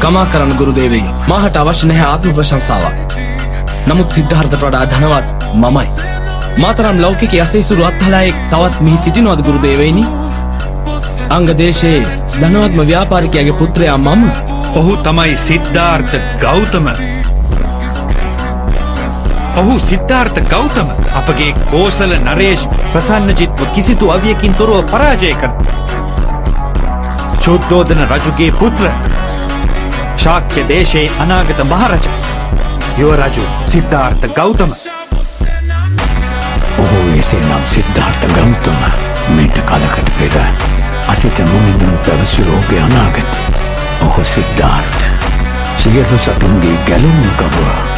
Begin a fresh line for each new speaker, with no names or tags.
කමා කරන්න ගුරුදේවයි. මාහට අවශ්‍ය නැහැ ආත්ම ප්‍රශංසාවක්. නමුත් සිද්ධාර්ථට වඩා ධනවත් මමයි. මාතරම් ලෞකික යසීසුරු අත්හලායෙක් තවත් මෙහි සිටිනවද ගුරුදේවයිනි? අංග දේශයේ ධනවත්ම ව්‍යාපාරිකයාගේ පුත්‍රයා මම.
ඔහු තමයි සිද්ධාර්ථ ගෞතම. ඔහු සිද්ධාර්ථ ගෞතම අපගේ කෝසල නරේෂ් ප්‍රසන්නජිත්ව කිසිදු අවියකින් තොරව පරාජය කරන චුද්ධෝදන රජුගේ පුත්‍ර, ශාක්‍ය දේශයේ අනාගත මහරජා යුව රජු සිද්ධාර්ථ ගෞතම.
ඔහු එසේනම් සිද්ධාර්ථ ගෞතම මීට කලකට පෙර අසිත මුනිඳුන් පැවසූ ඔහුගේ අනාගත. ඔහු සිද්ධාර්ථ සියලු සතුන්ගේ ගැලවුම් කරුවා.